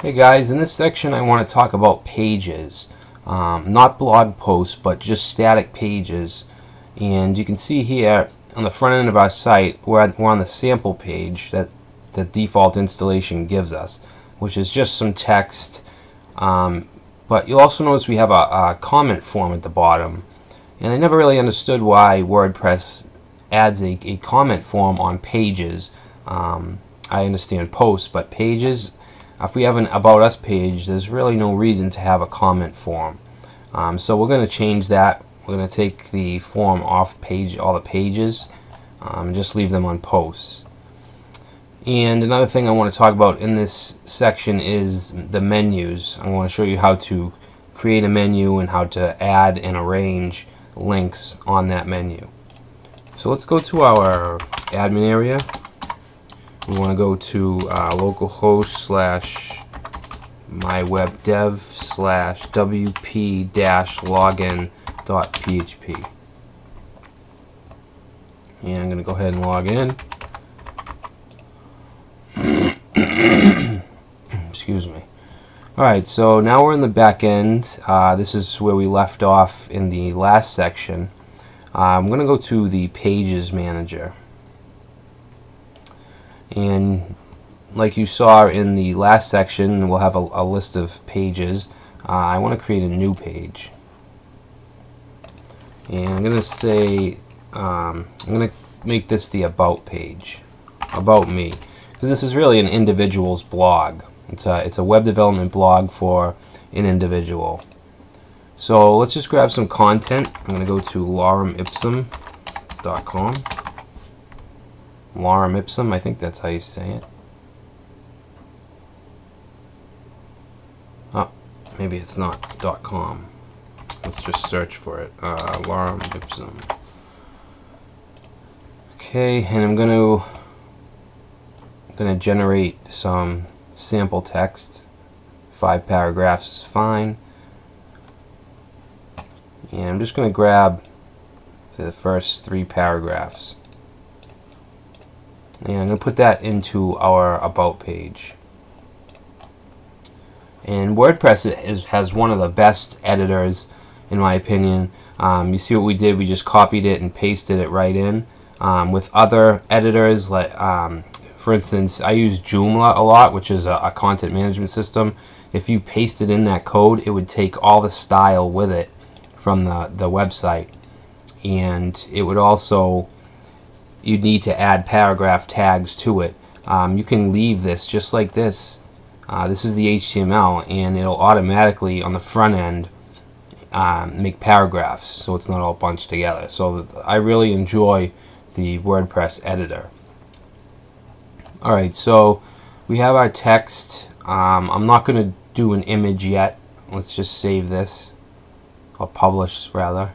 Hey guys, in this section I want to talk about pages. Not blog posts, but just static pages. And you can see here on the front end of our site, we're on the sample page that the default installation gives us, which is just some text. But you'll also notice we have a comment form at the bottom. And I never really understood why WordPress adds a comment form on pages. I understand posts, but pages, if we have an About Us page, there's really no reason to have a comment form. So we're going to change that. We're going to take the form off all the pages, and just leave them on posts. And another thing I want to talk about in this section is the menus. I want to show you how to create a menu and how to add and arrange links on that menu. So let's go to our admin area. We want to go to localhost /mywebdev/wp-login.php. And I'm going to go ahead and log in. Excuse me. Alright, so now we're in the back end. This is where we left off in the last section. I'm going to go to the Pages Manager. And like you saw in the last section, we'll have a list of pages. I want to create a new page. And I'm going to say, I'm going to make this the About page. About me. Because this is really an individual's blog. It's a web development blog for an individual. So let's just grab some content. I'm going to go to loremipsum.com. Lorem Ipsum, I think that's how you say it. Oh, maybe it's not .com. Let's just search for it. Lorem Ipsum. Okay, and I'm gonna generate some sample text. 5 paragraphs is fine. And I'm just gonna grab, say, the first 3 paragraphs. And I'm going to put that into our About page. And WordPress has one of the best editors, in my opinion. You see what we did? We just copied it and pasted it right in. With other editors, like for instance, I use Joomla a lot, which is a content management system. If you pasted in that code, it would take all the style with it from the website. And it would also, you'd need to add paragraph tags to it. You can leave this just like this. This is the HTML, and it'll automatically on the front end make paragraphs, so it's not all bunched together. So I really enjoy the WordPress editor. Alright, so we have our text. I'm not going to do an image yet. Let's just save this, or publish rather.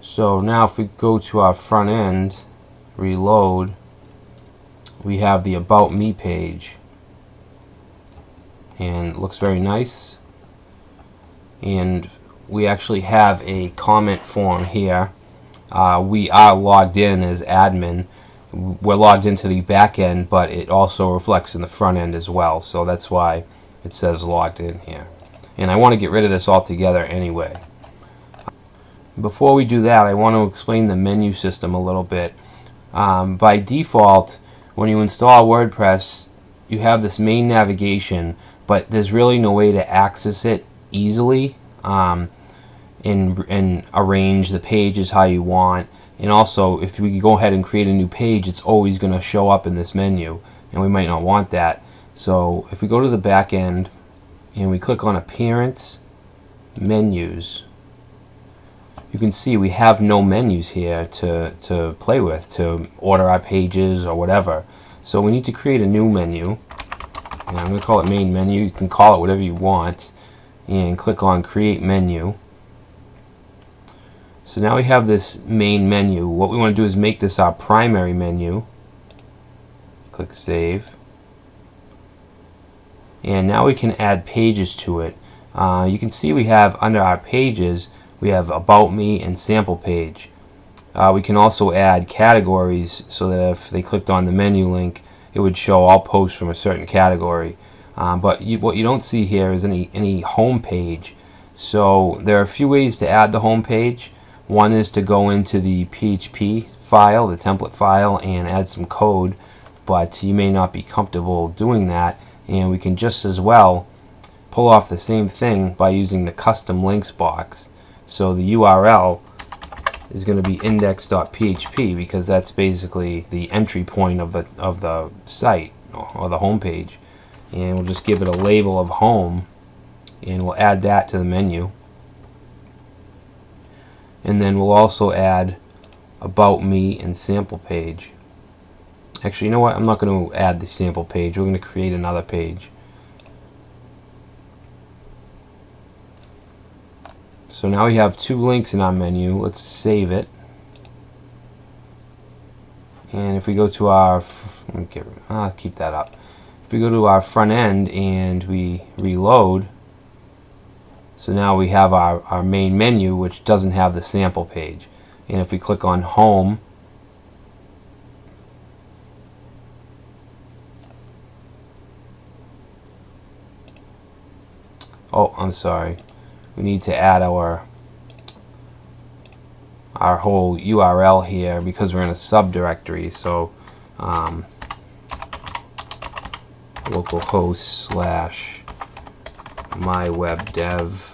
So now if we go to our front end, reload, we have the About Me page, and it looks very nice. And we actually have a comment form here. We are logged in as admin. We're logged into the back end, but it also reflects in the front end as well, so that's why it says logged in here. And I want to get rid of this altogether anyway. Before we do that, I want to explain the menu system a little bit. By default, when you install WordPress, you have this main navigation, but there's really no way to access it easily and arrange the pages how you want. And also, if we go ahead and create a new page, it's always going to show up in this menu, and we might not want that. So if we go to the back end and we click on Appearance, Menus, you can see we have no menus here to play with, to order our pages or whatever. So we need to create a new menu. And I'm going to call it Main Menu. You can call it whatever you want. And click on Create Menu. So now we have this main menu. What we want to do is make this our primary menu. Click Save. And now we can add pages to it. You can see we have under our pages, we have About Me and Sample Page. We can also add categories so that if they clicked on the menu link, it would show all posts from a certain category. But what you don't see here is any home page. So there are a few ways to add the home page. One is to go into the PHP file, the template file, and add some code, but you may not be comfortable doing that, and we can just as well pull off the same thing by using the custom links box. So the URL is going to be index.php because that's basically the entry point of the site or the home page, and we'll just give it a label of home, and we'll add that to the menu. And then we'll also add about me and sample page. Actually, you know what? I'm not going to add the sample page. We're going to create another page. So now we have two links in our menu. Let's save it. And if we go to our, I'll keep that up. If we go to our front end and we reload, so now we have our main menu, which doesn't have the sample page. And if we click on home, oh, I'm sorry, we need to add our whole URL here because we're in a subdirectory. So localhost / mywebdev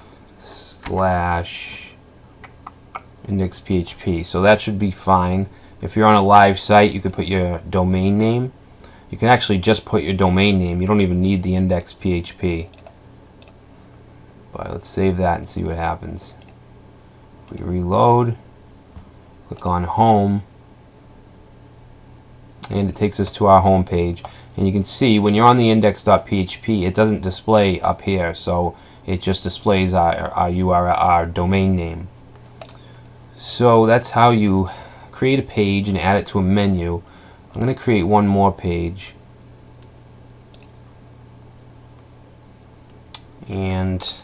/ index.php. So that should be fine. If you're on a live site, you could put your domain name. You can actually just put your domain name. You don't even need the index.php. But let's save that and see what happens. We reload, click on home, and it takes us to our home page. And you can see when you're on the index.php, it doesn't display up here, so it just displays our URL, our domain name. So that's how you create a page and add it to a menu. I'm going to create one more page, and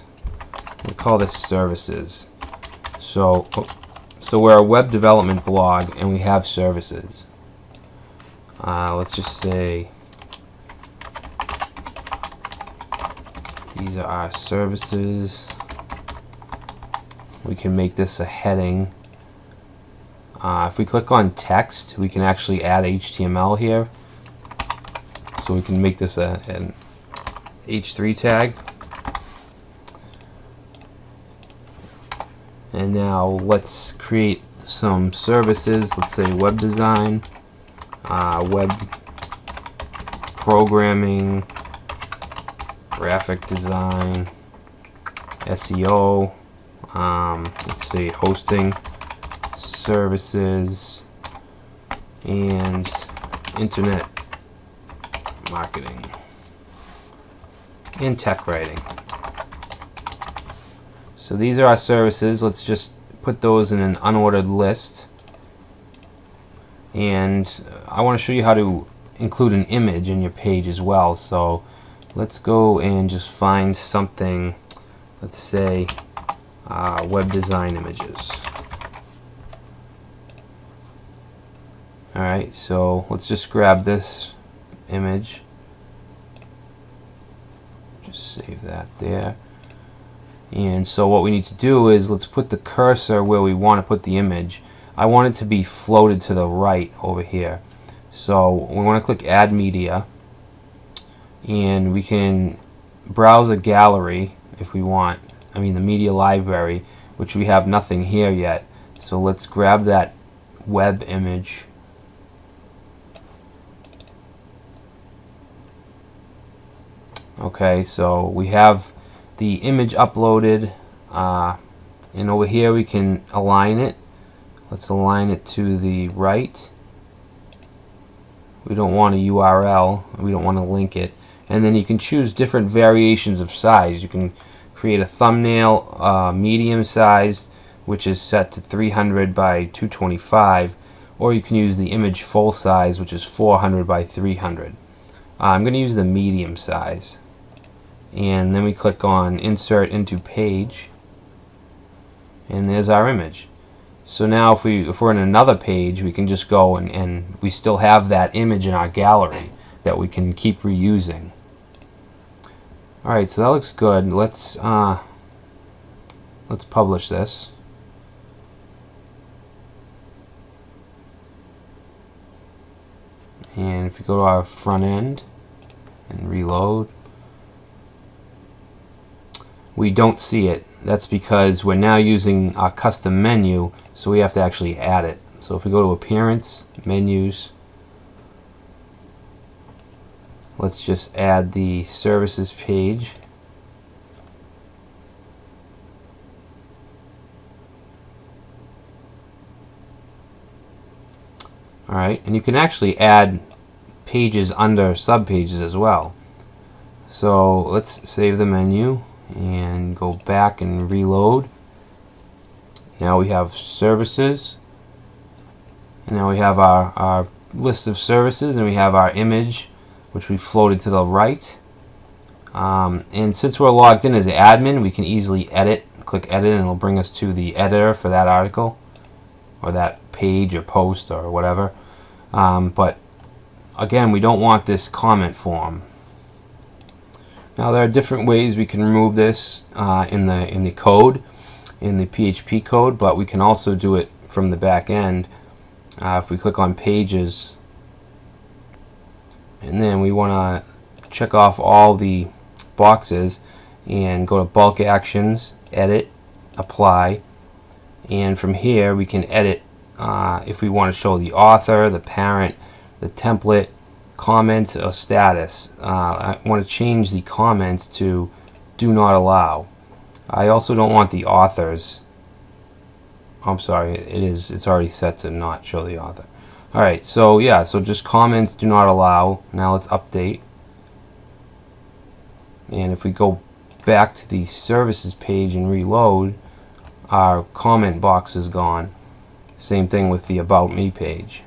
we call this services. So we're a web development blog and we have services. Let's just say these are our services. We can make this a heading. If we click on text, we can actually add HTML here. So we can make this an H3 tag. And now let's create some services. Let's say web design, web programming, graphic design, SEO, let's say hosting services, and internet marketing, and tech writing. So these are our services. Let's just put those in an unordered list. And I want to show you how to include an image in your page as well. So let's go and just find something. Let's say web design images. Alright, so let's just grab this image. Just save that there. And so what we need to do is let's put the cursor where we want to put the image. I want it to be floated to the right over here. So we want to click Add Media, and we can browse a gallery if we want. I mean the media library, which we have nothing here yet. So let's grab that web image. Okay, so we have the image uploaded, and over here we can align it. Let's align it to the right. We don't want a URL, we don't want to link it. And then you can choose different variations of size. You can create a thumbnail medium size, which is set to 300 by 225, or you can use the image full size, which is 400 by 300. I'm going to use the medium size. And then we click on Insert into Page, and there's our image. So now if we're in another page, we can just go and we still have that image in our gallery that we can keep reusing. Alright, so that looks good. Let's publish this. And if you go to our front end and reload, we don't see it. That's because we're now using our custom menu, so we have to actually add it. So if we go to Appearance, Menus, let's just add the Services page. Alright, and you can actually add pages under subpages as well. So let's save the menu and go back and reload. Now we have services, and now we have our list of services, and we have our image, which we floated to the right. And since we're logged in as admin, we can easily edit. Click edit and it'll bring us to the editor for that article or that page or post or whatever. But again, we don't want this comment form. Now there are different ways we can remove this in the code, in the PHP code, but we can also do it from the back end. If we click on Pages, and then we want to check off all the boxes and go to Bulk Actions, Edit, Apply, and from here we can edit if we want to show the author, the parent, the template, comments, or status. I want to change the comments to Do Not Allow. I also don't want the authors. I'm sorry, it's already set to not show the author. Alright, so yeah, so just comments do not allow. Now let's update. And if we go back to the services page and reload, our comment box is gone. Same thing with the About Me page.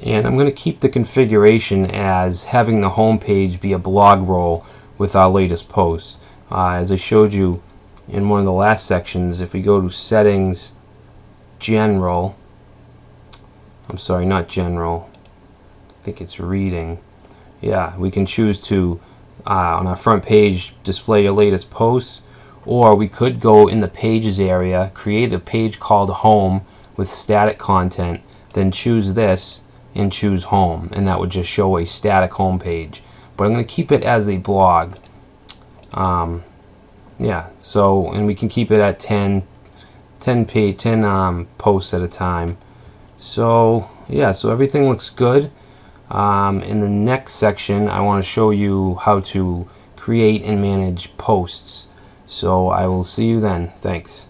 And I'm going to keep the configuration as having the home page be a blog roll with our latest posts. As I showed you in one of the last sections, if we go to Settings, General, I'm sorry, not General, I think it's Reading. Yeah, we can choose to, on our front page, display your latest posts, or we could go in the Pages area, create a page called Home with static content, then choose this and choose Home, and that would just show a static home page. But I'm going to keep it as a blog. Yeah, so, and we can keep it at 10 posts at a time. So yeah, so everything looks good. In the next section, I want to show you how to create and manage posts. So I will see you then. Thanks.